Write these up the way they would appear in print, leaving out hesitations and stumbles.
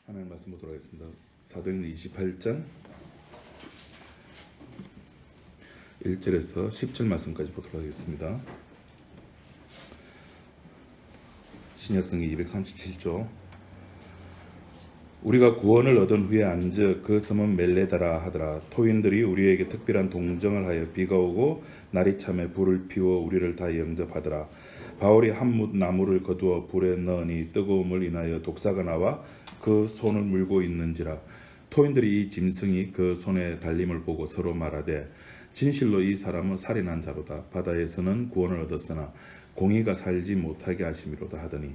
하나님 말씀 보도록 하겠습니다. 사도행전 28장 1절에서 10절 말씀까지 보도록 하겠습니다. 신약성기 237조. 우리가 구원을 얻은 후에 앉아 그 섬은 멜레다라 하더라. 토인들이 우리에게 특별한 동정을 하여 비가 오고 날이 참에 불을 피워 우리를 다 영접하더라. 바울이 한뭇 나무를 거두어 불에 넣으니 뜨거움을 인하여 독사가 나와 그 손을 물고 있는지라. 토인들이 이 짐승이 그 손에 달림을 보고 서로 말하되 진실로 이 사람은 살인한 자로다. 바다에서는 구원을 얻었으나 공의가 살지 못하게 하심이로다 하더니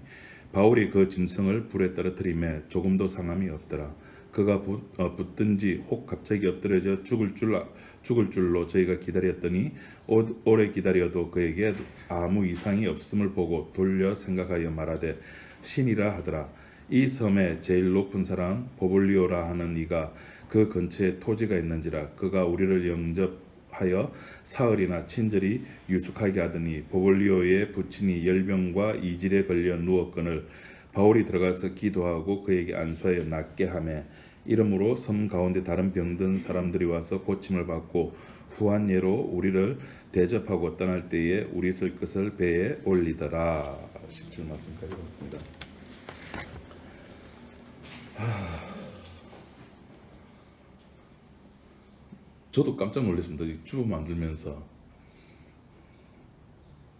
바울이 그 짐승을 불에 떨어뜨리매 조금도 상함이 없더라. 그가 붙든지 혹 갑자기 엎드려져 죽을 줄로 저희가 기다렸더니 오래 기다려도 그에게 아무 이상이 없음을 보고 돌려 생각하여 말하되 신이라 하더라. 이 섬의 제일 높은 사람 보블리오라 하는 이가 그 근처에 토지가 있는지라. 그가 우리를 영접하여 사흘이나 친절히 유숙하게 하더니 보블리오의 부친이 열병과 이질에 걸려 누웠거늘 바울이 들어가서 기도하고 그에게 안수하여 낫게 하매 이러므로 섬 가운데 다른 병든 사람들이 와서 고침을 받고 후한 예로 우리를 대접하고 떠날 때에 우리 쓸 것을 배에 올리더라. 10절 말씀까지 봤습니다. 저도 깜짝 놀랐습니다. 이 주부 만들면서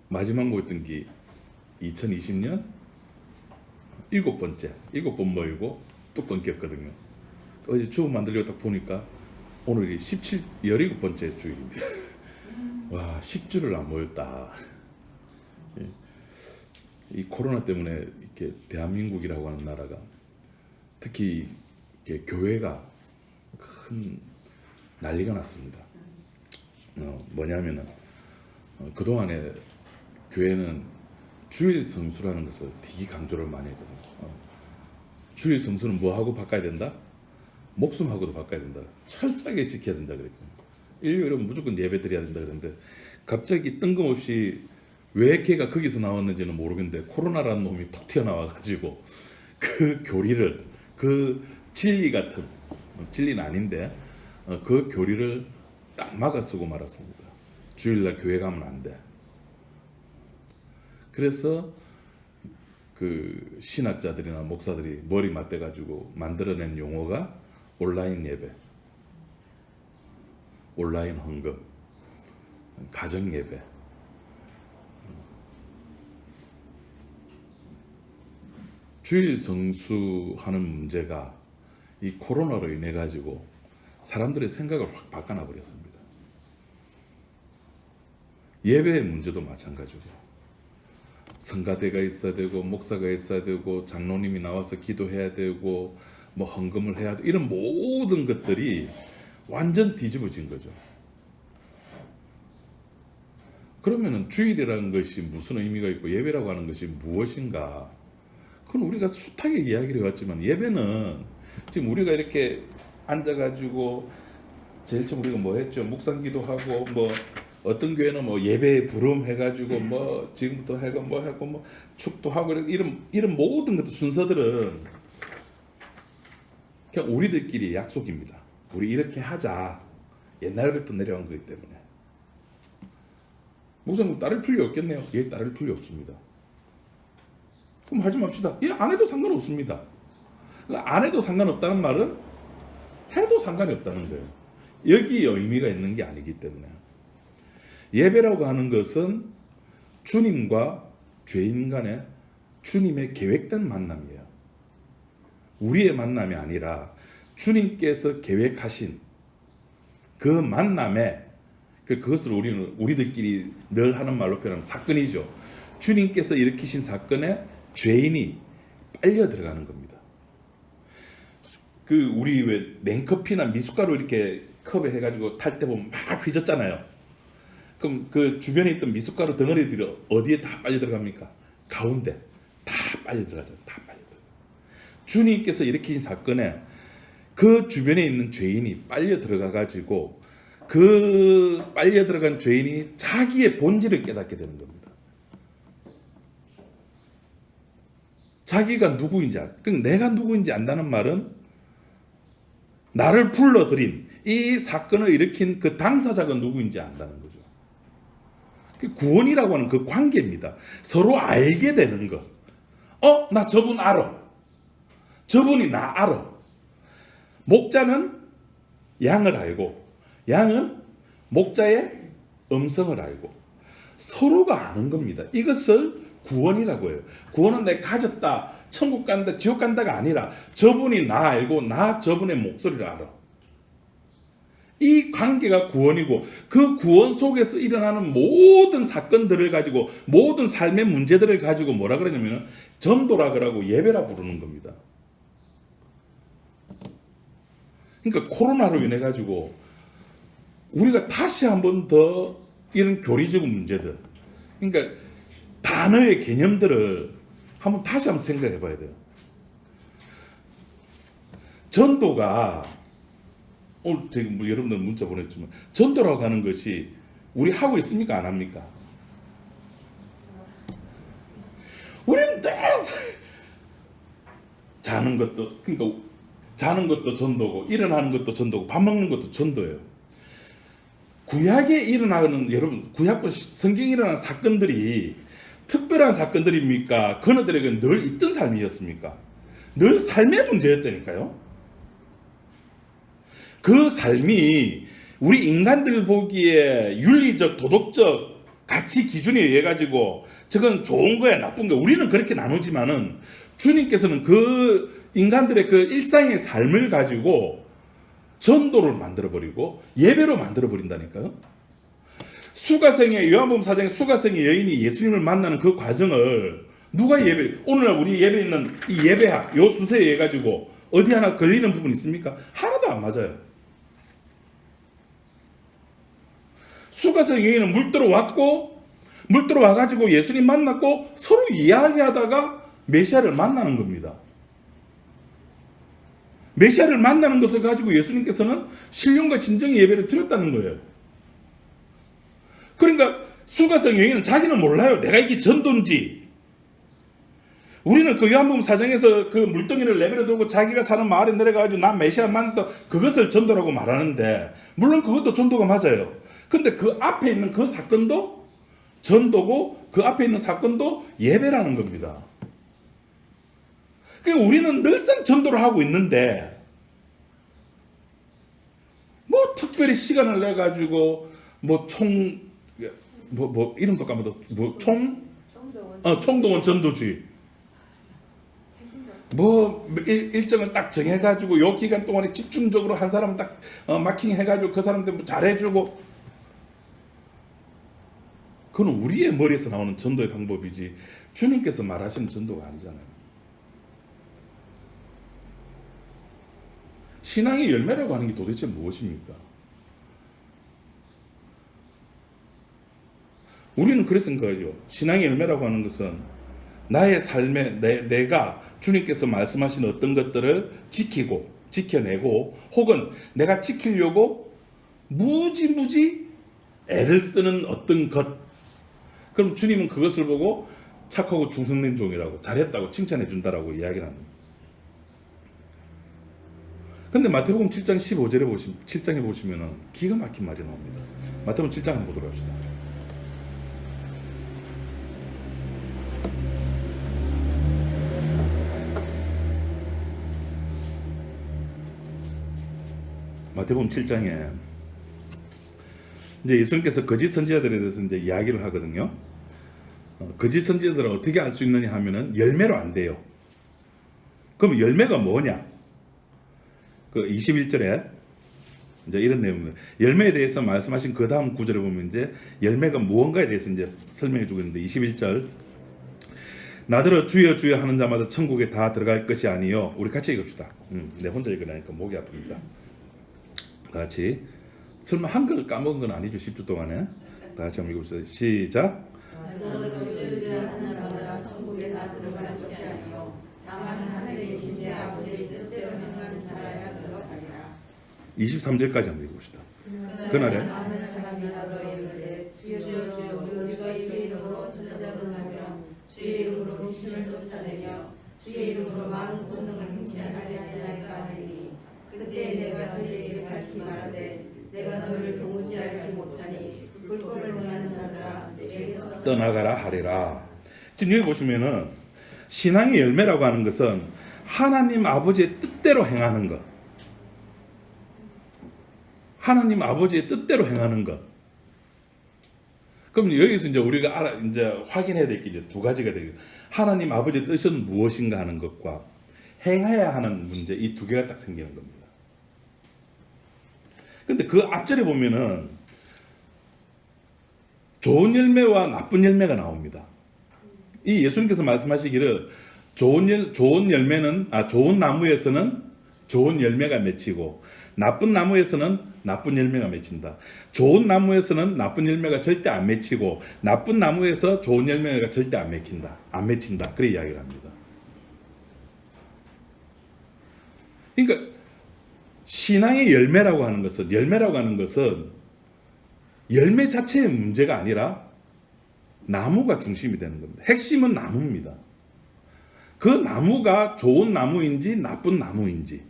마지막 모였던 게 2020년 7번 모이고 또 끊겼거든요. 어제 주부 만들려고 딱 보니까 오늘이 17번째 주일입니다. 와, 10주를 안 모였다. 이 코로나 때문에 이렇게 대한민국이라고 하는 나라가 특히 이렇게 교회가 큰 난리가 났습니다. 뭐냐면은 그동안에 교회는 주일 성수라는 것을 되게 강조를 많이 했거든요. 주일 성수는 뭐하고 바꿔야 된다? 목숨하고도 바꿔야 된다. 철저하게 지켜야 된다 그랬거든요. 일요일은 무조건 예배 드려야 된다 그랬는데 갑자기 뜬금없이 왜 걔가 거기서 나왔는지는 모르겠는데 코로나라는 놈이 툭 튀어나와가지고 그 교리를 그 진리 같은 진리는 아닌데 그 교리를 딱 막아쓰고 말았습니다. 주일날 교회 가면 안 돼. 그래서 그 신학자들이나 목사들이 머리 맞대가지고 만들어낸 용어가 온라인 예배, 온라인 헌금, 가정 예배. 주일 성수하는 문제가 이 코로나로 인해 가지고 사람들의 생각을 확 바꿔놔 버렸습니다. 예배의 문제도 마찬가지고 성가대가 있어야 되고 목사가 있어야 되고 장로님이 나와서 기도해야 되고 뭐 헌금을 해야 되고 이런 모든 것들이 완전 뒤집어진 거죠. 그러면은 주일이라는 것이 무슨 의미가 있고 예배라고 하는 것이 무엇인가? 그건 우리가 숱하게 이야기를 해왔지만 예배는 지금 우리가 이렇게 앉아가지고 제일 처음 우리가 뭐 했죠? 묵상기도 하고 뭐 어떤 교회는 뭐 예배 부름 해가지고 뭐 지금부터 해가 뭐 하고 뭐 축도 하고 이런 모든 것들 순서들은 그냥 우리들끼리 약속입니다. 우리 이렇게 하자. 옛날부터 내려온 거기 때문에 목사님 따를 필요 없겠네요. 예, 따를 필요 없습니다. 그럼 하지 맙시다. 예, 안 해도 상관없습니다. 안 해도 상관없다는 말은 해도 상관이 없다는 거예요. 여기에 의미가 있는 게 아니기 때문에. 예배라고 하는 것은 주님과 죄인 간의 주님의 계획된 만남이에요. 우리의 만남이 아니라 주님께서 계획하신 그 만남에 그것을 우리들끼리 늘 하는 말로 표현하면 사건이죠. 주님께서 일으키신 사건에 죄인이 빨려 들어가는 겁니다. 우리 왜 냉커피나 미숫가루 이렇게 컵에 해가지고 탈 때 보면 막 휘젓잖아요. 그럼 그 주변에 있던 미숫가루 덩어리들이 어디에 다 빨려 들어갑니까? 가운데 다 빨려 들어가잖아요. 다 빨려 들어가. 주님께서 일으키신 사건에 그 주변에 있는 죄인이 빨려 들어가가지고 그 빨려 들어간 죄인이 자기의 본질을 깨닫게 되는 겁니다. 자기가 누구인지 내가 누구인지 안다는 말은 나를 불러들인 이 사건을 일으킨 그 당사자가 누구인지 안다는 거죠. 구원이라고 하는 그 관계입니다. 서로 알게 되는 것. 나 저분 알아. 저분이 나 알아. 목자는 양을 알고 양은 목자의 음성을 알고 서로가 아는 겁니다. 이것을 구원이라고 해요. 구원은 내가 가졌다, 천국 간다, 지옥 간다가 아니라 저분이 나 알고 나 저분의 목소리를 알아. 이 관계가 구원이고 그 구원 속에서 일어나는 모든 사건들을 가지고 모든 삶의 문제들을 가지고 뭐라 그러냐면 전도라 그러고 예배라 부르는 겁니다. 그러니까 코로나로 인해 가지고 우리가 다시 한번 더 이런 교리적인 문제들, 그러니까 단어의 개념들을 다시 한번 생각해 봐야 돼요. 전도가 오늘 지금 여러분들 문자 보냈지만 전도라고 하는 것이 우리 하고 있습니까? 안 합니까? 우리는 자는 것도 그러니까 자는 것도 전도고 일어나는 것도 전도고 밥 먹는 것도 전도예요. 구약에 일어나는 여러분 구약과 성경에 일어나는 사건들이 특별한 사건들입니까? 그너들에게 늘 있던 삶이었습니까? 늘 삶의 문제였다니까요. 그 삶이 우리 인간들 보기에 윤리적, 도덕적 가치 기준에 의해 가지고 저건 좋은 거야, 나쁜 거야. 우리는 그렇게 나누지만은 주님께서는 그 인간들의 그 일상의 삶을 가지고 전도를 만들어버리고 예배로 만들어버린다니까요. 수가성의 요한복음 4장의 수가성의 여인이 예수님을 만나는 그 과정을 누가 오늘날 우리 예배 있는 이 예배학 요 순서에 의해 가지고 어디 하나 걸리는 부분 있습니까? 하나도 안 맞아요. 수가성 여인은 물 들어와 가지고 예수님 만났고 서로 이야기하다가 메시아를 만나는 겁니다. 메시아를 만나는 것을 가지고 예수님께서는 신령과 진정의 예배를 드렸다는 거예요. 그러니까 수가성 여인은 자기는 몰라요. 내가 이게 전도인지. 우리는 그 요한복음 4장에서 그 물동이를 내버려 두고 자기가 사는 마을에 내려가가지고 나 메시아 만났다 그것을 전도라고 말하는데 물론 그것도 전도가 맞아요. 근데 그 앞에 있는 그 사건도 전도고 그 앞에 있는 사건도 예배라는 겁니다. 그러니까 우리는 늘상 전도를 하고 있는데 뭐 특별히 시간을 내 가지고 뭐 이름도 까먹었어. 총동원 전도주의. 일정을 딱 정해가지고 요 기간 동안에 집중적으로 한 사람 딱 마킹해가지고 그 사람들 뭐 잘해주고 그건 우리의 머리에서 나오는 전도의 방법이지 주님께서 말하시는 전도가 아니잖아요. 신앙의 열매라고 하는 게 도대체 무엇입니까? 우리는 그렇게 생각하죠. 신앙의 열매라고 하는 것은 나의 삶에 내가 주님께서 말씀하신 어떤 것들을 지켜내고 혹은 내가 지키려고 무지무지 애를 쓰는 어떤 것. 그럼 주님은 그것을 보고 착하고 충성된 종이라고 잘했다고 칭찬해 준다라고 이야기를 합니다. 근데 마태복음 7장 7장에 보시면은 기가 막힌 말이 나옵니다. 마태복음 7장 한번 보도록 합시다. 마태복음 7장에 이제 예수님께서 거짓 선지자들에 대해서 이제 이야기를 하거든요. 거짓 선지자들을 어떻게 알 수 있느냐 하면은 열매로 안 돼요. 그럼 열매가 뭐냐? 그 21절에 이제 이런 내용입니다. 열매에 대해서 말씀하신 그 다음 구절에 보면 이제 열매가 무언가에 대해서 이제 설명해 주고 있는데 21절 나더러 주여 주여 하는 자마다 천국에 다 들어갈 것이 아니요. 우리 같이 읽읍시다. 내 혼자 읽으니까 목이 아픕니다. 다 같이. 설마 한글 까먹은 건 아니죠? 10주 동안에. 다 같이 한번 읽읍시다. 시작. 23절까지 한번 읽읍시다. 그날에 주의 이름으로 쫓아내며 주의 그때 내가 저희에게 밝히 말하되 내가 너를 도무지 알지 못하니 불법을 행하는 자들아 내게서 떠나가라 하리라. 지금 여기 보시면은 신앙의 열매라고 하는 것은 하나님 아버지의 뜻대로 행하는 것. 하나님 아버지의 뜻대로 행하는 것. 그럼 여기서 이제 우리가 이제 확인해야 될 게 이제 두 가지가 되죠. 하나님 아버지의 뜻은 무엇인가 하는 것과 행해야 하는 문제, 이 두 개가 딱 생기는 겁니다. 근데 그 앞절에 보면은 좋은 열매와 나쁜 열매가 나옵니다. 이 예수님께서 말씀하시기를 좋은 열매는 좋은 나무에서는 좋은 열매가 맺히고 나쁜 나무에서는 나쁜 열매가 맺힌다. 좋은 나무에서는 나쁜 열매가 절대 안 맺히고 나쁜 나무에서 좋은 열매가 절대 안 맺힌다. 그렇게 이야기를 합니다. 그러니까 신앙의 열매라고 하는 것은 열매 자체의 문제가 아니라 나무가 중심이 되는 겁니다. 핵심은 나무입니다. 그 나무가 좋은 나무인지 나쁜 나무인지.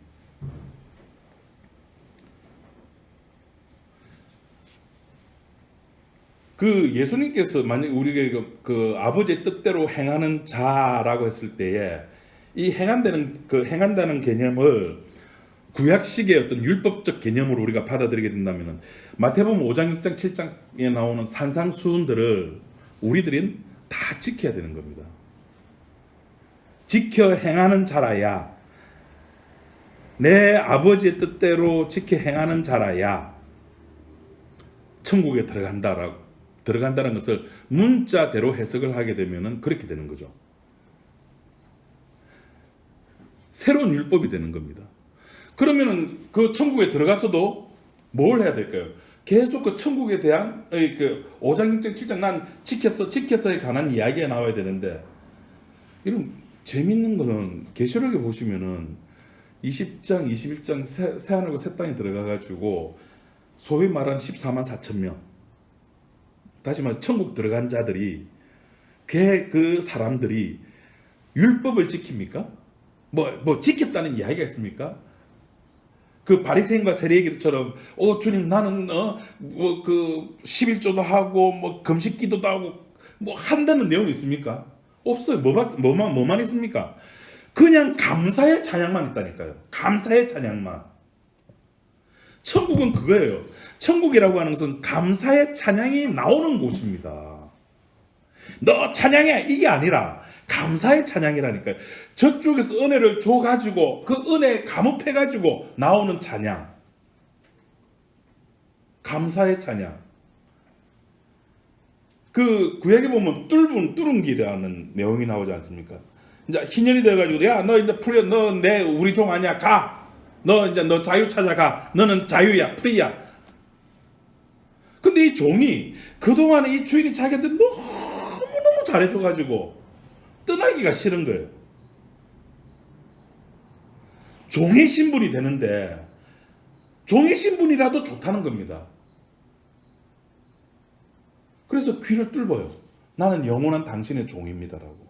그 예수님께서 만약 우리가 그 아버지의 뜻대로 행하는 자라고 했을 때에 이 행한다는 개념을 구약식의 어떤 율법적 개념으로 우리가 받아들이게 된다면 마태복음 5장, 6장, 7장에 나오는 산상수훈들을 우리들은 다 지켜야 되는 겁니다. 지켜 행하는 자라야, 내 아버지의 뜻대로 지켜 행하는 자라야 천국에 들어간다는 것을 문자대로 해석을 하게 되면 그렇게 되는 거죠. 새로운 율법이 되는 겁니다. 그러면은 그 천국에 들어가서도 뭘 해야 될까요? 계속 그 천국에 대한 그 5장, 6장, 7장 난 지켰어에 관한 이야기가 나와야 되는데, 이런 재밌는 거는 계시록에 보시면은 20장, 21장 새하늘과 새 땅에 들어가가지고 소위 말하는 14만 4천 명, 다시 말해 천국 들어간 자들이 그 사람들이 율법을 지킵니까? 뭐 지켰다는 이야기가 있습니까? 그 바리새인과 세리에게처럼 주님 나는 그 11조도 하고 뭐 금식기도도 하고 뭐 한다는 내용이 있습니까? 없어요. 뭐만 있습니까? 그냥 감사의 찬양만 있다니까요. 감사의 찬양만. 천국은 그거예요. 천국이라고 하는 것은 감사의 찬양이 나오는 곳입니다. 너 찬양해 이게 아니라 감사의 찬양이라니까요. 저쪽에서 은혜를 줘가지고 그 은혜에 감업해가지고 나오는 찬양, 감사의 찬양. 그 구약에 보면 뚫은기라는 내용이 나오지 않습니까? 이제 희년이 돼가지고 야 너 이제 풀려, 너 우리 종 아니야, 가. 너 자유 찾아가. 너는 자유야, 프리야. 근데 이 종이 그동안에 이 주인이 자기한테 너무너무 잘해줘가지고 떠나기가 싫은 거예요. 종의 신분이 되는데 종의 신분이라도 좋다는 겁니다. 그래서 귀를 뚫어요. 나는 영원한 당신의 종입니다라고.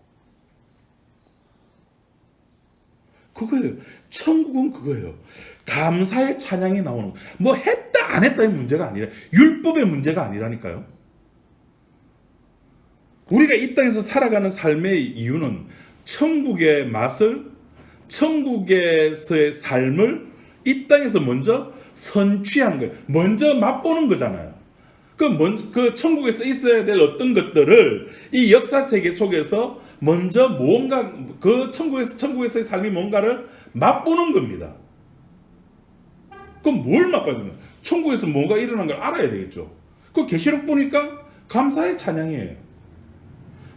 그거예요. 천국은 그거예요. 감사의 찬양이 나오는, 뭐 했다 안 했다의 문제가 아니라 율법의 문제가 아니라니까요. 우리가 이 땅에서 살아가는 삶의 이유는 천국의 맛을, 천국에서의 삶을 이 땅에서 먼저 선취하는 거예요. 먼저 맛보는 거잖아요. 그 천국에서 있어야 될 어떤 것들을 이 역사 세계 속에서 먼저 뭔가 그 천국에서의 삶이 뭔가를 맛보는 겁니다. 그럼 뭘 맛봐야 되나? 천국에서 뭔가 일어난 걸 알아야 되겠죠. 그 계시록 보니까 감사의 찬양이에요.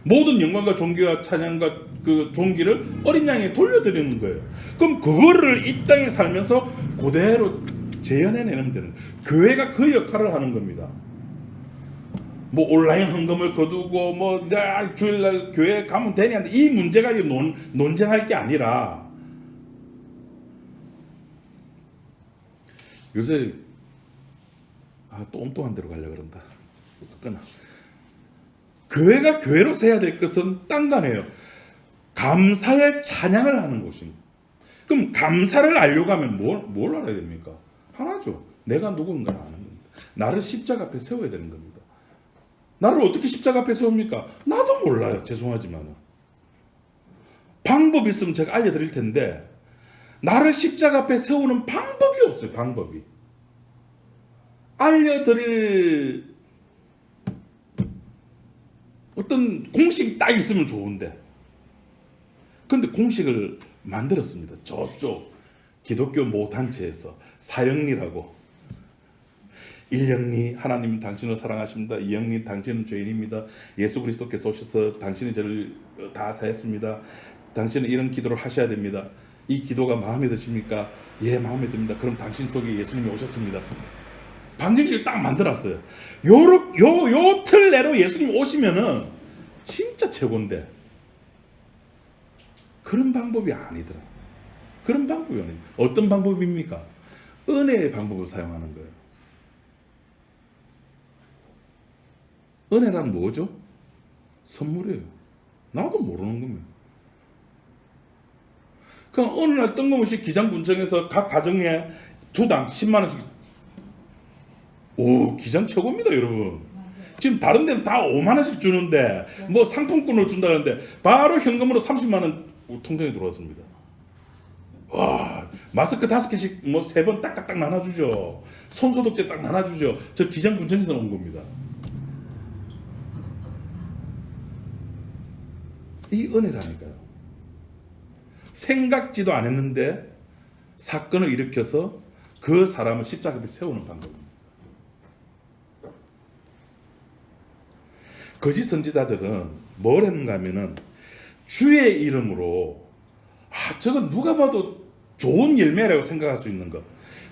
모든 영광과 존귀와 찬양과 그 존귀를 어린 양에 돌려드리는 거예요. 그럼 그거를 이 땅에 살면서 그대로 재현해내는 데는 교회가 그 역할을 하는 겁니다. 뭐 온라인 헌금을 거두고 뭐 주일날 교회 가면 되냐, 이 문제가 논쟁할 게 아니라, 요새 또 엉뚱한 데로 가려고 그런다. 끊어. 교회가 교회로서 해야 될 것은 딴 거네요. 감사의 찬양을 하는 곳입니다. 그럼 감사를 알려고 하면 뭘 알아야 됩니까? 하나죠. 내가 누군가를 아는 겁니다. 나를 십자가 앞에 세워야 되는 겁니다. 나를 어떻게 십자가 앞에 세웁니까? 나도 몰라요. 죄송하지만. 방법이 있으면 제가 알려드릴 텐데 나를 십자가 앞에 세우는 방법이 없어요. 방법이. 알려드릴 어떤 공식이 딱 있으면 좋은데 근데 공식을 만들었습니다. 저쪽 기독교 모 단체에서 사형리라고. 1형리 하나님 당신을 사랑하십니다. 2형리 당신은 죄인입니다. 예수 그리스도께서 오셔서 당신이 저를 다 사했습니다. 당신은 이런 기도를 하셔야 됩니다. 이 기도가 마음에 드십니까? 예, 마음에 듭니다. 그럼 당신 속에 예수님이 오셨습니다. 방정식을 딱 만들었어요. 요 틀 내로 예수님 오시면은 진짜 최고인데 그런 방법이 아니더라. 그런 방법이 아니에요. 어떤 방법입니까? 은혜의 방법을 사용하는 거예요. 은혜란 뭐죠? 선물이에요. 나도 모르는 겁니다. 그럼 어느 날 뜬금없이 기장군청에서 각 가정에 2당 10만 원씩. 오, 기장 최고입니다, 여러분. 지금 다른 데는 다 5만 원씩 주는데 뭐 상품권을 준다는데 바로 현금으로 30만 원 통장에 들어왔습니다. 와, 마스크 5개씩 뭐 3번 딱딱딱 나눠주죠. 손소독제 딱 나눠주죠. 저 기장군청에서 온 겁니다. 이 은혜라니까요. 생각지도 안 했는데 사건을 일으켜서 그 사람을 십자가 앞에 세우는 방법입니다. 거짓 선지자들은 뭘 했는가 하면은 주의 이름으로 저건 누가 봐도 좋은 열매라고 생각할 수 있는 것.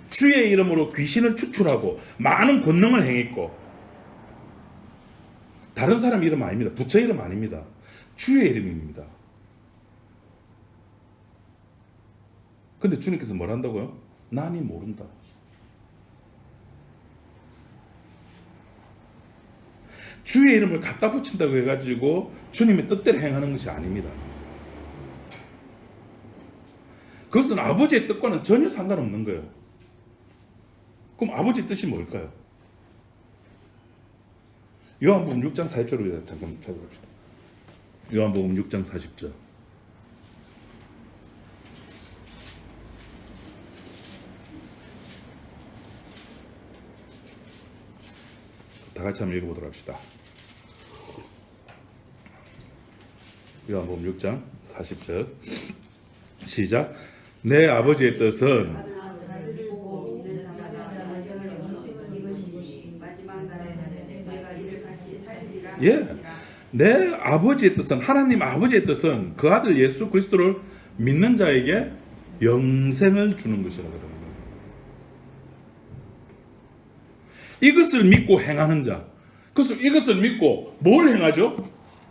주의 이름으로 귀신을 축출하고 많은 권능을 행했고 다른 사람 이름 아닙니다. 부처 이름 아닙니다. 주의 이름입니다. 근데 주님께서 뭘 한다고요? 나니 모른다. 주의 이름을 갖다 붙인다고 해가지고 주님의 뜻대로 행하는 것이 아닙니다. 그것은 아버지의 뜻과는 전혀 상관없는 거예요. 그럼 아버지의 뜻이 뭘까요? 요한복음 6장 40절로 잠깐 찾아봅시다. 요한복음 6장 40절. 다 같이 한번 읽어보도록 합시다. 요한복음 6장 40절 시작. 내 아버지의 뜻은 아들을 보고 믿는 자마다 영생을 이것이니 마지막 날에 내가 이를 다시 살리리라. 내 아버지의 뜻은 하나님 아버지의 뜻은 그 아들 예수 그리스도를 믿는 자에게 영생을 주는 것이라고 합니다. 이것을 믿고 행하는 자. 그래서 이것을 믿고 뭘 행하죠?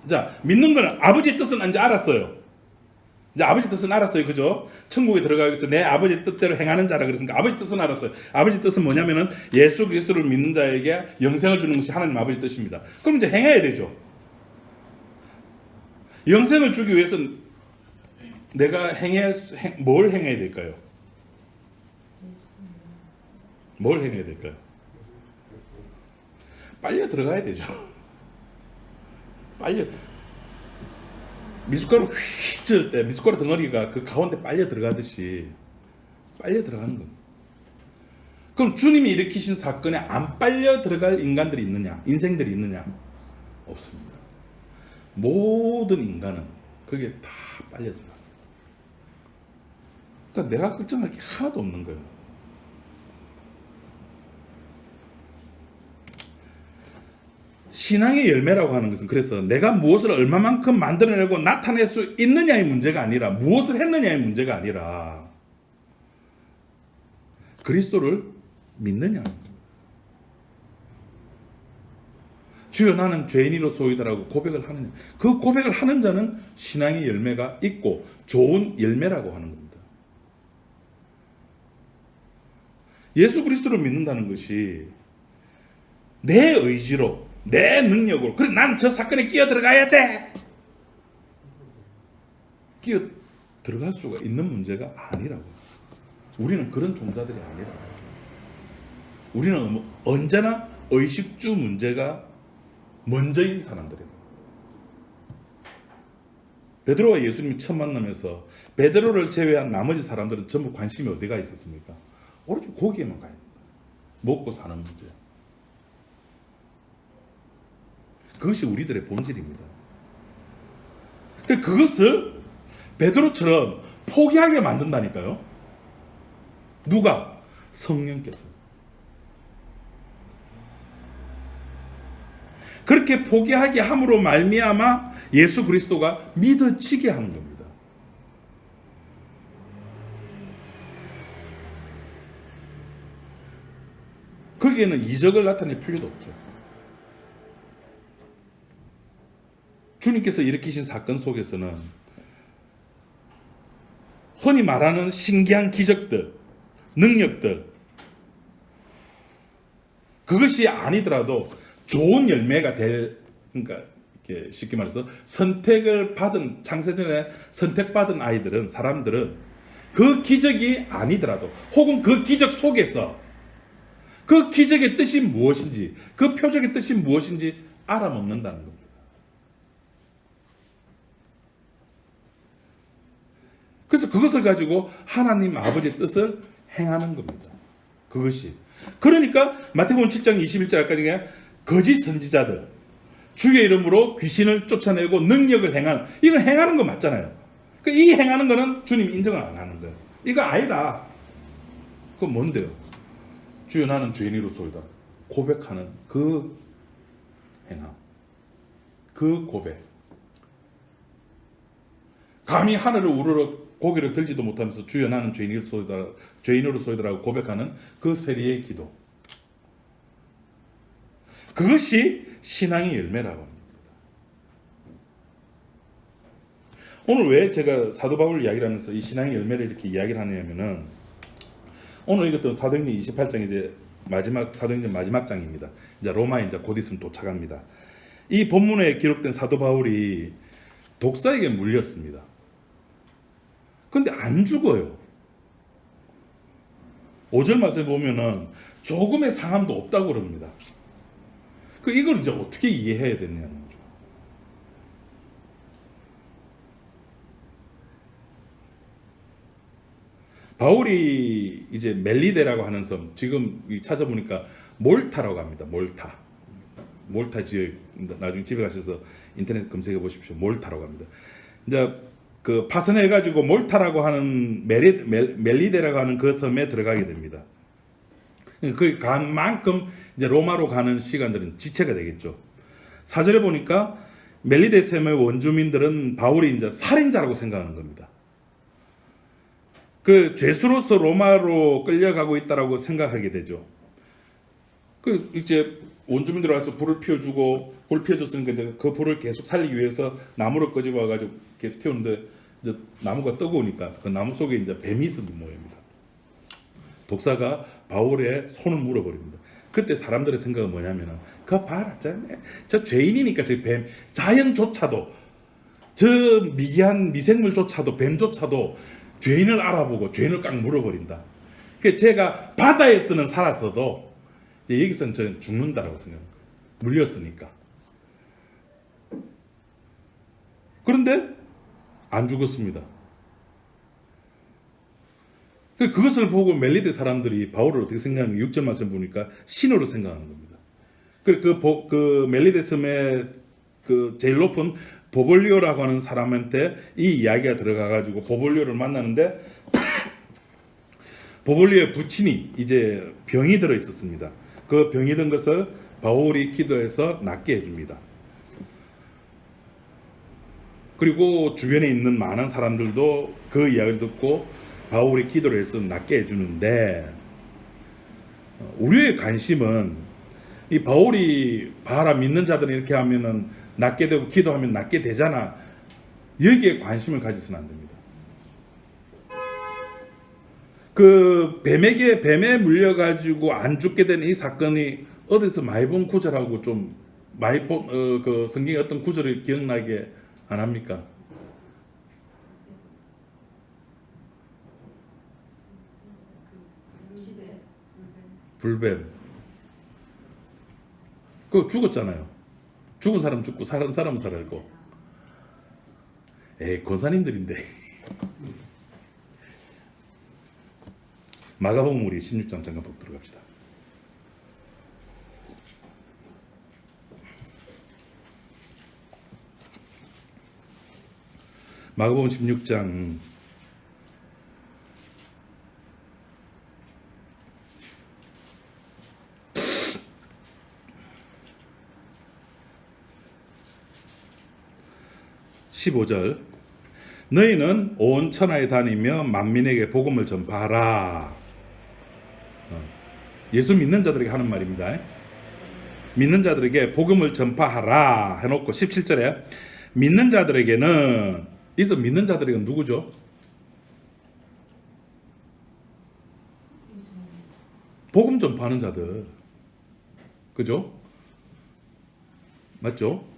자, 믿는 거는 아버지의 뜻은 이제 알았어요. 이제 아버지 뜻은 알았어요. 그죠? 천국에 들어가기 위해서 내 아버지 뜻대로 행하는 자라 그랬으니까 아버지 뜻은 알았어요. 아버지 뜻은 뭐냐면은 예수 그리스도를 믿는 자에게 영생을 주는 것이 하나님 아버지 뜻입니다. 그럼 이제 행해야 되죠. 영생을 주기 위해서는 내가 뭘 행해야 될까요? 뭘 행해야 될까요? 빨려 들어가야 되죠. 빨려. 미숫가루 휙 찌을 때 미숫가루 덩어리가 그 가운데 빨려 들어가듯이 빨려 들어가는 겁니다. 그럼 주님이 일으키신 사건에 안 빨려 들어갈 인간들이 있느냐? 인생들이 있느냐? 없습니다. 모든 인간은 거기에 다 빨려 들어가요. 그러니까 내가 걱정할 게 하나도 없는 거예요. 신앙의 열매라고 하는 것은 그래서 내가 무엇을 얼마만큼 만들어내고 나타낼 수 있느냐의 문제가 아니라 무엇을 했느냐의 문제가 아니라 그리스도를 믿느냐. 주여 나는 죄인이로소이다라고 고백을 하느냐. 그 고백을 하는 자는 신앙의 열매가 있고 좋은 열매라고 하는 겁니다. 예수 그리스도를 믿는다는 것이 내 의지로 내 능력으로 그래 난 저 사건에 끼어 들어가야 돼. 들어갈 수가 있는 문제가 아니라고. 우리는 그런 종자들이 아니라고. 우리는 언제나 의식주 문제가 먼저인 사람들이에요. 베드로와 예수님이 처음 만나면서 베드로를 제외한 나머지 사람들은 전부 관심이 어디가 있었습니까? 오로지 거기에만 가 있는 거예요. 먹고 사는 문제. 그것이 우리들의 본질입니다. 그것을 베드로처럼 포기하게 만든다니까요. 누가? 성령께서. 그렇게 포기하게 함으로 말미암아 예수 그리스도가 믿어지게 하는 겁니다. 거기에는 이적을 나타낼 필요도 없죠. 주님께서 일으키신 사건 속에서는 흔히 말하는 신기한 기적들, 능력들, 그것이 아니더라도 좋은 열매가 될, 그러니까 이렇게 쉽게 말해서 선택을 받은, 창세전에 선택받은 아이들은, 사람들은 그 기적이 아니더라도 혹은 그 기적 속에서 그 기적의 뜻이 무엇인지, 그 표적의 뜻이 무엇인지 알아먹는다는 겁니다. 그래서 그것을 가지고 하나님 아버지의 뜻을 행하는 겁니다. 그것이. 그러니까 마태복음 7장 21절까지 거짓 선지자들, 주의 이름으로 귀신을 쫓아내고 능력을 행하는, 이건 행하는 거 맞잖아요. 이 행하는 거는 주님 인정을 안 하는 거예요. 이거 아니다. 그건 뭔데요? 주여 나는 죄인이로소이다. 고백하는 그 행함. 그 고백. 감히 하늘을 우러러 고개를 들지도 못하면서 주여 나는 죄인으로소이다라고 고백하는 그 세리의 기도. 그것이 신앙의 열매라고 합니다. 오늘 왜 제가 사도 바울 이야기를 하면서 이 신앙의 열매를 이렇게 이야기를 하냐면은 오늘 이것도 사도행전 28장 이제 사도행전 마지막 장입니다. 이제 로마에 이제 곧 있으면 도착합니다. 이 본문에 기록된 사도 바울이 독사에게 물렸습니다. 근데 안 죽어요. 5절 말씀에 보면은 조금의 상함도 없다고 그럽니다. 이걸 이제 어떻게 이해해야 되냐는 거죠. 바울이 이제 멜리데라고 하는 섬, 지금 찾아보니까 몰타라고 합니다. 몰타 지역, 나중에 집에 가셔서 인터넷 검색해 보십시오. 몰타라고 합니다. 이제 그 파선해가지고 몰타라고 하는 멜리데라고 하는 그 섬에 들어가게 됩니다. 그 간 만큼 이제 로마로 가는 시간들은 지체가 되겠죠. 4절에 보니까 멜리데 섬의 원주민들은 바울이 이제 살인자라고 생각하는 겁니다. 그 죄수로서 로마로 끌려가고 있다라고 생각하게 되죠. 이제 원주민들 와서 불을 피워주고, 불 피워줬으니까 이제 그 불을 계속 살리기 위해서 나무를 끄집어 가지고 이렇게 태우는데 이제 나무가 뜨거우니까 그 나무 속에 이제 뱀이 있는 모양입니다. 독사가 바울의 손을 물어버립니다. 그때 사람들의 생각은 뭐냐면은 그 봐라, 저 죄인이니까 저 뱀, 자연조차도 저 미개한 미생물조차도 뱀조차도 죄인을 알아보고 죄인을 깡 물어버린다. 그래서 제가 바다에서는 살았어도 여기서는 저는 죽는다라고 생각합니다. 물렸으니까. 그런데 안 죽었습니다. 그것을 보고 멜리데 사람들이 바울을 어떻게 생각하는 6절 말씀 보니까 신으로 생각하는 겁니다. 그 멜리데 섬의 그 제일 높은 보볼리오라고 하는 사람한테 이 이야기가 들어가가지고 보볼리오를 만나는데 보볼리오의 부친이 이제 병이 들어 있었습니다. 그 병이 든 것을 바울이 기도해서 낫게 해줍니다. 그리고 주변에 있는 많은 사람들도 그 이야기를 듣고 바울이 기도를 해서 낫게 해주는데, 우리의 관심은 이 바울이 봐라 믿는 자들은 이렇게 하면은 낫게 되고 기도하면 낫게 되잖아, 여기에 관심을 가져서는 안 됩니다. 그 뱀에 물려가지고 안 죽게 된 이 사건이 어디서 많이 본 구절하고 좀 많이 본 그 성경의 어떤 구절을 기억나게 안 합니까? 불뱀. 그거 죽었잖아요. 죽은 사람 죽고 살은 사람 살고. 에이, 권사님들인데. 마가복음 우리 16장 잠깐 보고 들어갑시다. 마가복음 16장 15절. 너희는 온 천하에 다니며 만민에게 복음을 전파하라. 예수 믿는 자들에게 하는 말입니다. 믿는 자들에게 복음을 전파하라 해놓고 17절에 믿는 자들에게는, 여기서 믿는 자들에게는 누구죠? 복음 전파하는 자들. 그죠? 맞죠?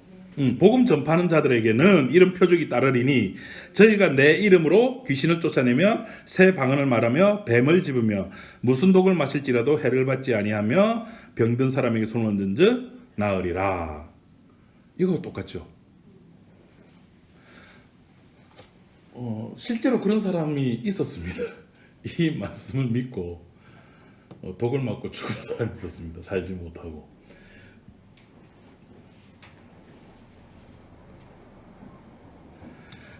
복음 전파하는 자들에게는 이런 표적이 따르리니 저희가 내 이름으로 귀신을 쫓아내며 새 방언을 말하며 뱀을 집으며 무슨 독을 마실지라도 해를 받지 아니하며 병든 사람에게 손을 얹은즉 나으리라. 이거 똑같죠? 실제로 그런 사람이 있었습니다. 이 말씀을 믿고 독을 맞고 죽은 사람이 있었습니다. 살지 못하고.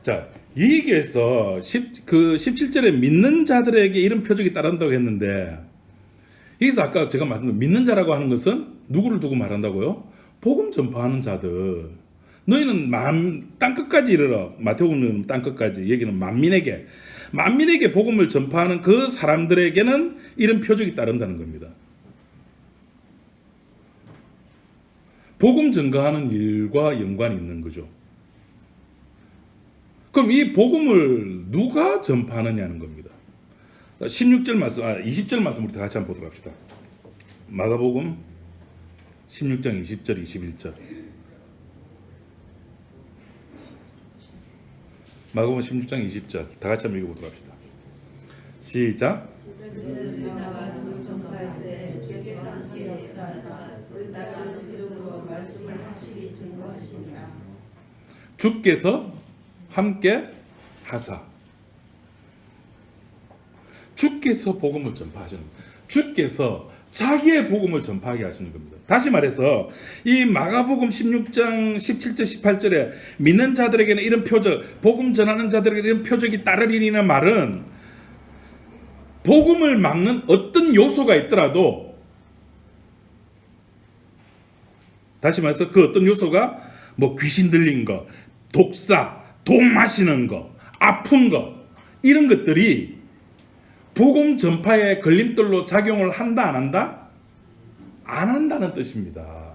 자, 이 얘기에서 17절에 믿는 자들에게 이런 표적이 따른다고 했는데, 여기서 아까 제가 말씀드린 믿는 자라고 하는 것은 누구를 두고 말한다고요? 복음 전파하는 자들. 너희는 땅끝까지 이르러. 마태복음은 땅끝까지. 여기는 만민에게 복음을 전파하는 그 사람들에게는 이런 표적이 따른다는 겁니다. 복음 전가하는 일과 연관이 있는 거죠. 그럼 이 복음을 누가 전파하느냐는 겁니다. 16절 말씀, 20절 말씀 우리 다 같이 한번 보도록 합시다. 마가복음 16장 20절, 21절. 마가복음 16장 20절 다 같이 한번 읽어보도록 합시다. 시작. 주께서 함께 하사. 주께서 복음을 전파하시는 겁니다. 주께서 자기의 복음을 전파하게 하시는 겁니다. 다시 말해서 이 마가복음 16장 17절 18절에 믿는 자들에게는 이런 표적, 복음 전하는 자들에게는 이런 표적이 따르리라는 말은 복음을 막는 어떤 요소가 있더라도, 다시 말해서 그 어떤 요소가 뭐 귀신 들린 거, 독사, 독 마시는 거, 아픈 거, 이런 것들이 복음 전파의 걸림돌로 작용을 한다 안 한다? 안 한다는 뜻입니다.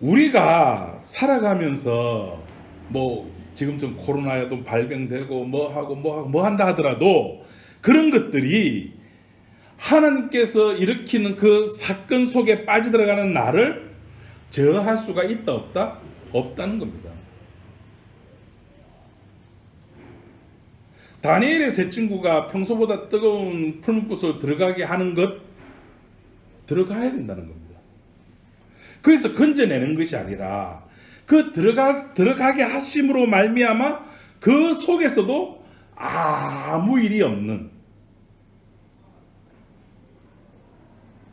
우리가 살아가면서 뭐 지금 좀 코로나에도 발병되고 뭐 한다 하더라도 그런 것들이 하나님께서 일으키는 그 사건 속에 빠져들어가는 나를 제어할 수가 있다 없다? 없다는 겁니다. 다니엘의 세 친구가 평소보다 뜨거운 풀무불로 들어가게 하는 것, 들어가야 된다는 겁니다. 그래서 건져내는 것이 아니라 그 들어가게 하심으로 말미암아 그 속에서도 아무 일이 없는,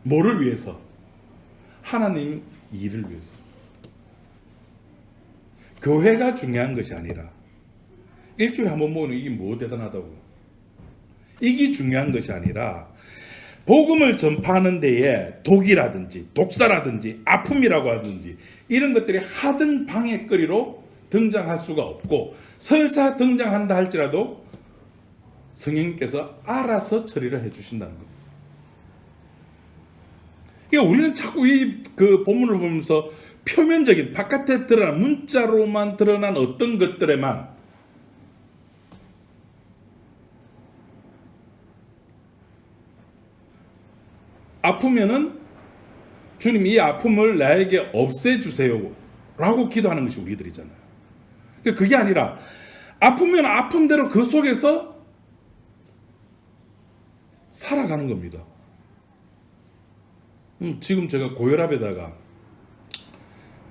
뭐를 위해서? 하나님 일을 위해서. 교회가 중요한 것이 아니라 일주일에 한 번 모이는 이게 뭐 대단하다고. 이게 중요한 것이 아니라 복음을 전파하는 데에 독이라든지 독사라든지 아픔이라고 하든지 이런 것들이 하등 방해거리로 등장할 수가 없고, 설사 등장한다 할지라도 성령님께서 알아서 처리를 해주신다는 겁니다. 그러니까 우리는 자꾸 그 본문을 보면서 표면적인 바깥에 드러난 문자로만 드러난 어떤 것들에만 아프면은 주님 이 아픔을 나에게 없애주세요 라고 기도하는 것이 우리들이잖아요. 그게 아니라 아프면 아픈 대로 그 속에서 살아가는 겁니다. 지금 제가 고혈압에다가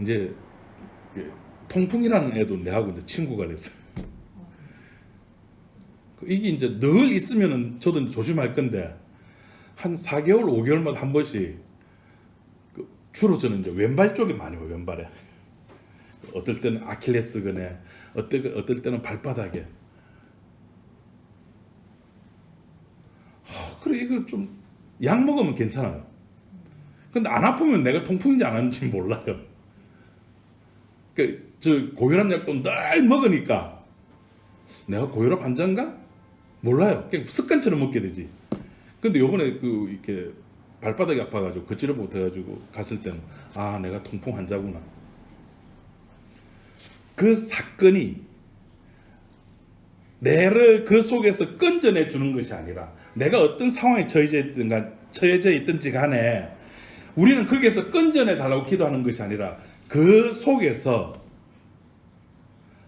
이제 통풍이라는 애도 내하고 이제 친구가 됐어요. 이게 이제 늘 있으면은 저도 이제 조심할 건데 한 4개월, 5개월마다 한 번씩 주로 저는 이제 왼발 쪽에 많이 와요. 왼발에. 어떨 때는 아킬레스건에, 어떨 때는 발바닥에. 그래 이거 좀 약 먹으면 괜찮아요. 근데 안 아프면 내가 통풍인지 안 하는지 몰라요. 저 고혈압 약도 늘 먹으니까 내가 고혈압 환자인가? 몰라요. 그냥 습관처럼 먹게 되지. 근데 요번에 이렇게 발바닥이 아파가지고 걷지를 못해가지고 갔을 때는 아 내가 통풍 환자구나. 그 사건이 내를 그 속에서 건져내 주는 것이 아니라 내가 어떤 상황에 처해져 있든지 간에 우리는 거기에서 건져내 달라고 기도하는 것이 아니라 그 속에서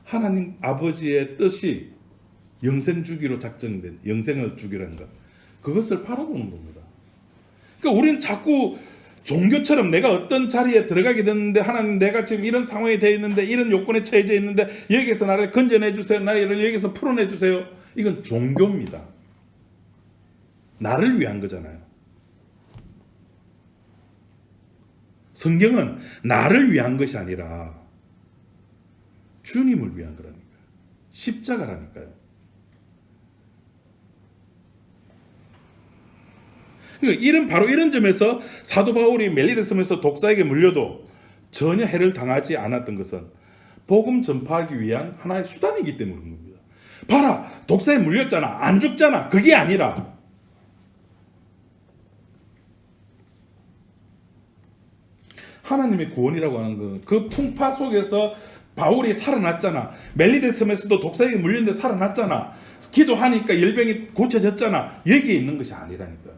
하나님 아버지의 뜻이 영생 주기로 작정된 영생을 주기라는 것, 그것을 바라보는 겁니다. 그러니까 우리는 자꾸 종교처럼 내가 어떤 자리에 들어가게 됐는데 하나님 내가 지금 이런 상황에 되어 있는데 이런 요건에 처해져 있는데 여기에서 나를 건져내 주세요. 나를 여기서 풀어내 주세요. 이건 종교입니다. 나를 위한 거잖아요. 성경은 나를 위한 것이 아니라 주님을 위한 거라니까요. 십자가라니까요. 바로 이런 점에서 사도 바울이 멜리데 섬에서 독사에게 물려도 전혀 해를 당하지 않았던 것은 복음 전파하기 위한 하나의 수단이기 때문인 겁니다. 봐라, 독사에 물렸잖아, 안 죽잖아. 그게 아니라 하나님의 구원이라고 하는 건 그 풍파 속에서 바울이 살아났잖아. 멜리데 섬에서도 독사에게 물렸는데 살아났잖아. 기도하니까 열병이 고쳐졌잖아. 여기에 있는 것이 아니라니까.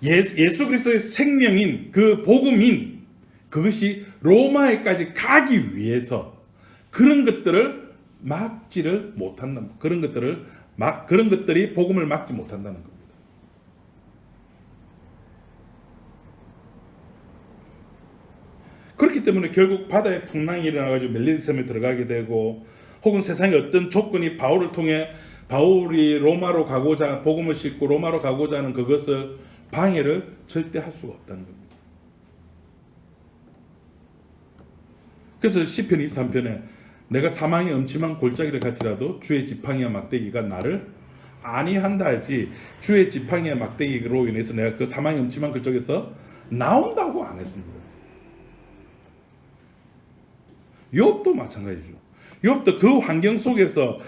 예수 그리스도의 생명인 그 복음인 그것이 로마에까지 가기 위해서 그런 것들을 막지를 못한다. 그런 것들이 복음을 막지 못한다는 겁니다. 그렇기 때문에 결국 바다에 풍랑이 일어나가지고 멜리데 섬에 들어가게 되고 혹은 세상의 어떤 조건이 바울을 통해 바울이 로마로 가고자 복음을 싣고 로마로 가고자 하는 그것을 방해를 절대 할 수가 없다는 겁니다. 그래서 시편 23편에 내가 사망의 음침한 골짜기를 갈지라도 주의 지팡이와 막대기가 나를 안위한다 하지 주의 지팡이와 막대기로 인해서 내가 그 사망의 음침한 골짜기에서 나온다고 안 했습니다. 욥도 마찬가지죠. 욥도 그 환경 속에서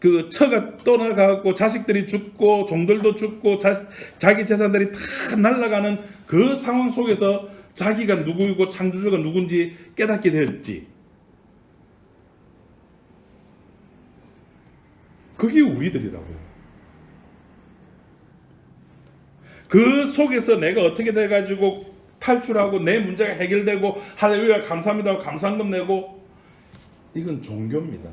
그 처가 떠나가고 자식들이 죽고 종들도 죽고 자기 재산들이 다 날아가는 그 상황 속에서 자기가 누구이고 창조주가 누군지 깨닫게 되었지. 그게 우리들이라고요. 그 속에서 내가 어떻게 돼가지고 탈출하고 내 문제가 해결되고 할렐루야 감사합니다 하고 감사한금 내고, 이건 종교입니다.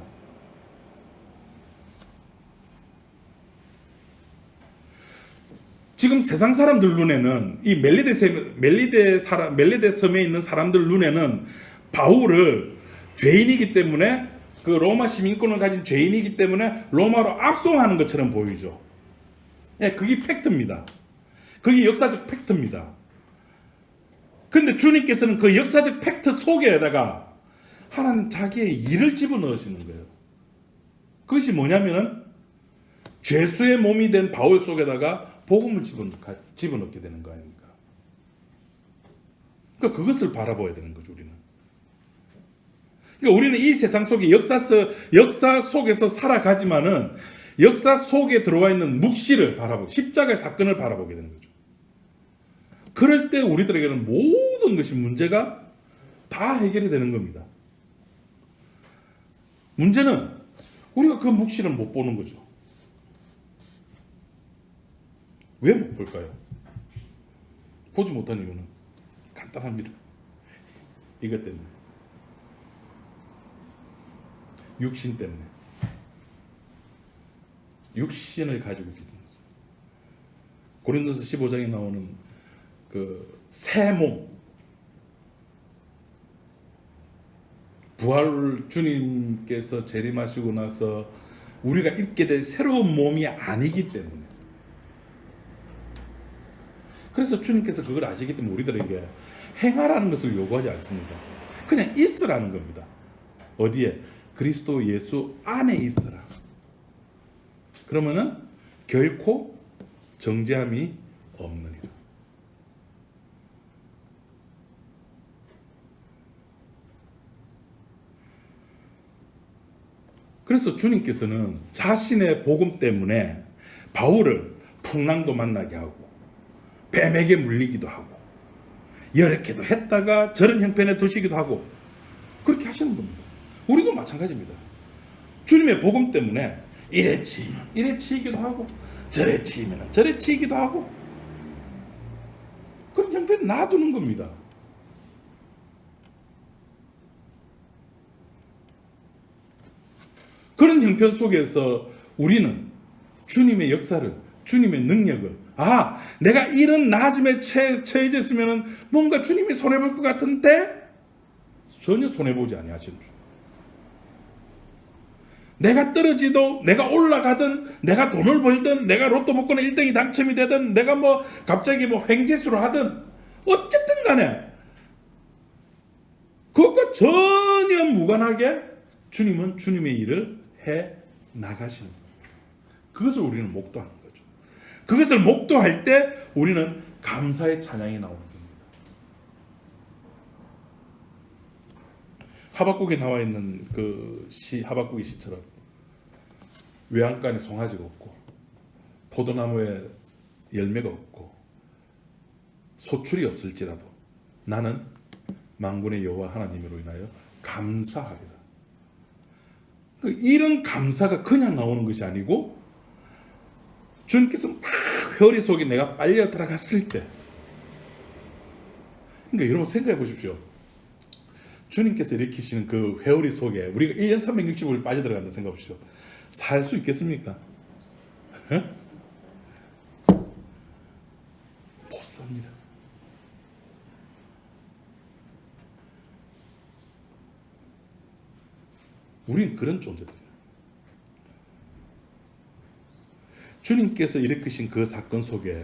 지금 세상 사람들 눈에는 이 멜리데 섬에 있는 사람들 눈에는 바울을 죄인이기 때문에 그 로마 시민권을 가진 죄인이기 때문에 로마로 압송하는 것처럼 보이죠. 예, 그게 팩트입니다. 그게 역사적 팩트입니다. 그런데 주님께서는 그 역사적 팩트 속에다가 하나님 자기의 일을 집어넣으시는 거예요. 그것이 뭐냐면은 죄수의 몸이 된 바울 속에다가 복음을 집어넣게 되는 거 아닙니까? 그러니까 그것을 바라봐야 되는 거죠, 우리는. 그러니까 우리는 이 세상 속에 역사 속에서 살아가지만은 역사 속에 들어와 있는 묵시를 바라보고 십자가의 사건을 바라보게 되는 거죠. 그럴 때 우리들에게는 모든 것이 문제가 다 해결이 되는 겁니다. 문제는 우리가 그 묵시를 못 보는 거죠. 왜 못 볼까요? 보지 못한 이유는 간단합니다. 이것 때문에. 육신 때문에. 육신을 가지고 있기 때문에. 고린도서 15장에 나오는 그 새 몸, 부활 주님께서 재림하시고 나서 우리가 입게 될 새로운 몸이 아니기 때문에, 그래서 주님께서 그걸 아시기 때문에 우리들에게 행하라는 것을 요구하지 않습니다. 그냥 있으라는 겁니다. 어디에? 그리스도 예수 안에 있으라. 그러면은 결코 정죄함이 없느니라. 그래서 주님께서는 자신의 복음 때문에 바울을 풍랑도 만나게 하고 뱀에게 물리기도 하고 열애케도 했다가 저런 형편에 두시기도 하고 그렇게 하시는 겁니다. 우리도 마찬가지입니다. 주님의 복음 때문에 이래 치면 이래 치기도 하고 저래 치면 저래 치기도 하고 그런 형편에 놔두는 겁니다. 그런 형편 속에서 우리는 주님의 역사를, 주님의 능력을, 내가 이런 낮음에 처해졌으면 뭔가 주님이 손해볼 것 같은데 전혀 손해보지 아니하시는 주. 내가 떨어지도, 내가 올라가든, 내가 돈을 벌든, 내가 로또 복권에 1등이 당첨이 되든, 내가 갑자기 횡재수를 하든, 어쨌든 간에 그것과 전혀 무관하게 주님은 주님의 일을 해 나가시는 거예요. 그것을 우리는 목도하는 거죠. 그것을 목도할 때 우리는 감사의 찬양이 나오는 겁니다. 하박국에 나와 있는 그 시, 하박국의 시처럼 외양간에 송아지가 없고 포도나무에 열매가 없고 소출이 없을지라도 나는 만군의 여호와 하나님으로 인하여 감사하리라. 이런 감사가 그냥 나오는 것이 아니고 주님께서 막 회오리 속에 내가 빨려 들어갔을 때, 그러니까 여러분 생각해 보십시오. 주님께서 일으키시는 그 회오리 속에 우리가 1년 365일 빠져들어간다 생각해 보십시오. 살 수 있겠습니까? 못 삽니다. 우리는 그런 존재들이에요. 주님께서 일으키신 그 사건 속에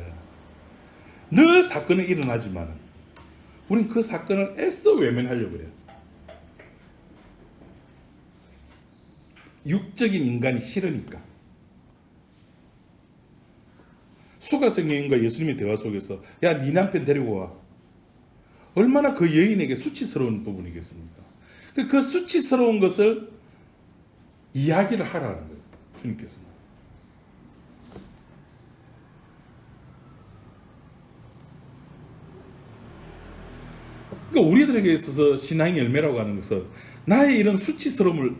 늘 사건은 일어나지만 우리는 그 사건을 애써 외면하려고 그래요. 육적인 인간이 싫으니까. 수가 성령님과 예수님의 대화 속에서 야, 네 남편 데리고 와. 얼마나 그 여인에게 수치스러운 부분이겠습니까? 그 수치스러운 것을 이야기를 하라는 거예요. 주님께서는. 그러니까 우리들에게 있어서 신앙의 열매라고 하는 것은 나의 이런 수치스러움을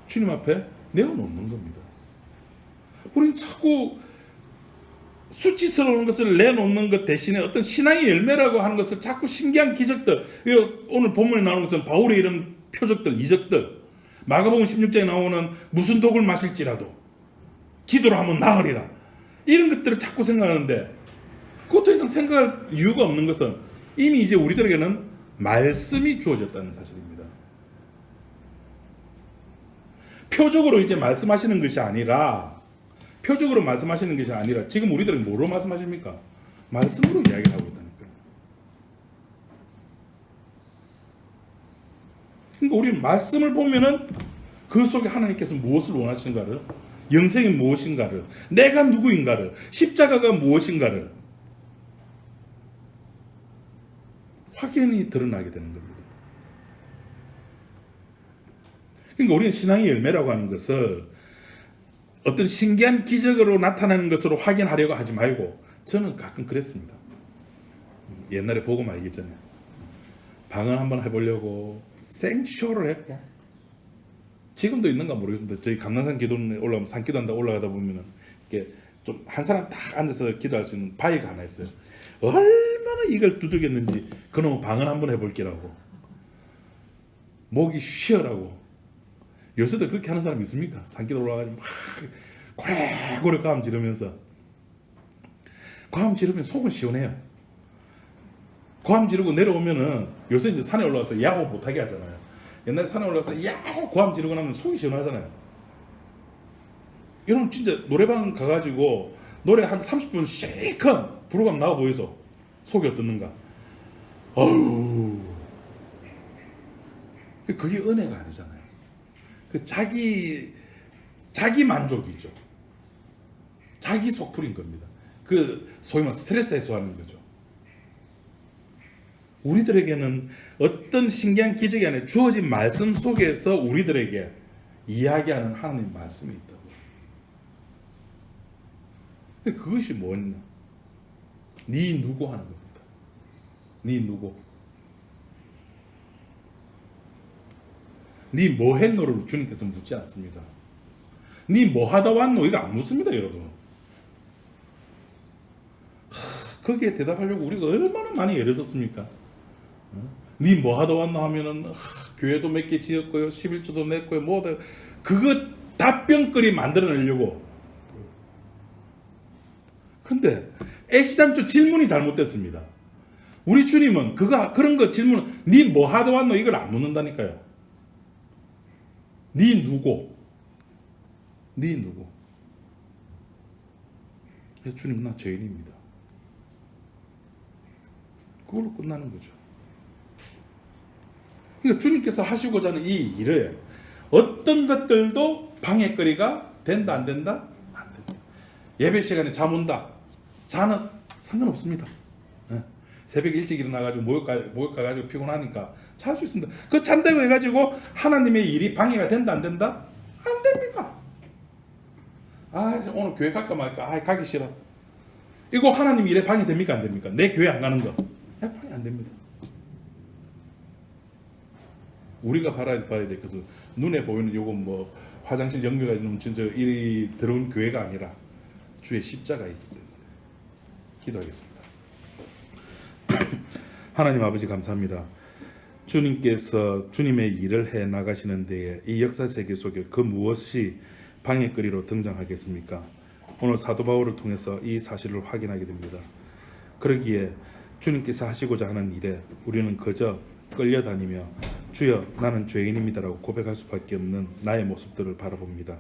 주님 앞에 내어놓는 겁니다. 우리는 자꾸 수치스러운 것을 내놓는 것 대신에 어떤 신앙의 열매라고 하는 것을 자꾸 신기한 기적들, 오늘 본문에 나오는 것은 바울의 이런 표적들, 이적들, 마가복음 16장에 나오는 무슨 독을 마실지라도 기도로 하면 나으리라, 이런 것들을 자꾸 생각하는데 그것 더 이상 생각할 이유가 없는 것은 이미 이제 우리들에게는 말씀이 주어졌다는 사실입니다. 표적으로 이제 말씀하시는 것이 아니라 지금 우리들은 뭐로 말씀하십니까? 말씀으로 이야기를 하고 있다니까요. 그러니까 우리는 말씀을 보면은 그 속에 하나님께서 무엇을 원하시는가를, 영생이 무엇인가를, 내가 누구인가를, 십자가가 무엇인가를 확연히 드러나게 되는 겁니다. 그러니까 우리는 신앙의 열매라고 하는 것을 어떤 신기한 기적으로 나타나는 것으로 확인하려고 하지 말고, 저는 가끔 그랬습니다. 옛날에 복음 알기 전에 방언 한번 해보려고 생쇼를 했고, 지금도 있는가 모르겠습니다. 저희 감난산 기도원에 올라가면 산기도한다 올라가다 보면은 이렇게 좀 한 사람 딱 앉아서 기도할 수 있는 바위가 하나 있어요. 얼마나 이걸 두들겼는지 그놈 방언 한번 해볼게라고, 목이 쉬어라고. 요새도 그렇게 하는 사람 있습니까? 산기도 올라가지고 막 고래고래 감 지르면서. 고함 지르면 속은 시원해요. 고함 지르고 내려오면은 요새 이제 산에 올라가서 야호 못하게 하잖아요. 옛날에 산에 올라가서 야호 고함 지르고 나면 속이 시원하잖아요. 여러분 진짜 노래방 가가지고 노래 한 30분 실컷 부르감 나와 보여서 속이 어떻는가? 어우, 그게 은혜가 아니잖아요. 그 자기 만족이죠. 자기 속풀인 겁니다. 그 소위 말해 스트레스 해소하는 거죠. 우리들에게는 어떤 신기한 기적이 아니라 주어진 말씀 속에서 우리들에게 이야기하는 하나님 말씀이 있다고. 그것이 뭐냐? 네 누구 하는 겁니다. 네 누구? 네 뭐 했노를 주님께서 묻지 않습니다. 네 뭐 하다 왔노? 이거 안 묻습니다, 여러분. 거기에 대답하려고 우리가 얼마나 많이 애를 썼습니까? 네 뭐 하다 왔노 하면은 교회도 몇 개 지었고요, 11조도 냈고요, 뭐다 그거 답변거리 만들어내려고. 근데 애시당초 질문이 잘못됐습니다. 우리 주님은 그런 거 질문, 네 뭐 하다 왔노 이걸 안 묻는다니까요. 네 누구? 네 누구? 주님 나 죄인입니다. 그걸로 끝나는 거죠. 그러니까 주님께서 하시고자 하는 이 일을 어떤 것들도 방해거리가 된다 안 된다? 안 된다. 예배 시간에 잠 온다. 자는 상관없습니다. 새벽 일찍 일어나가지고 목욕 가가지고 피곤하니까 잘 수 있습니다. 그 잔다고 해가지고 하나님의 일이 방해가 된다 안 된다? 안 됩니다. 오늘 교회 갈까 말까? 가기 싫어. 이거 하나님 일에 방해됩니까 안 됩니까? 내 교회 안 가는 거 방해 안 됩니다. 우리가 봐야 될 것은 눈에 보이는 요거 뭐 화장실 연결해 놓은 진짜 일이 들어온 교회가 아니라 주의 십자가이기 때문에 기도하겠습니다. 하나님 아버지 감사합니다. 주님께서 주님의 일을 해 나가시는 데에 이 역사 세계 속에 그 무엇이 방해거리로 등장하겠습니까? 오늘 사도 바울을 통해서 이 사실을 확인하게 됩니다. 그러기에 주님께서 하시고자 하는 일에 우리는 그저 끌려다니며 주여 나는 죄인입니다라고 고백할 수밖에 없는 나의 모습들을 바라봅니다.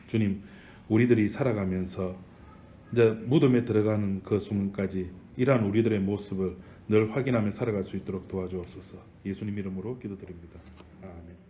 주님, 우리들이 살아가면서 이제 무덤에 들어가는 그 순간까지 이러한 우리들의 모습을 늘 확인하며 살아갈 수 있도록 도와주옵소서. 예수님 이름으로 기도드립니다. 아멘.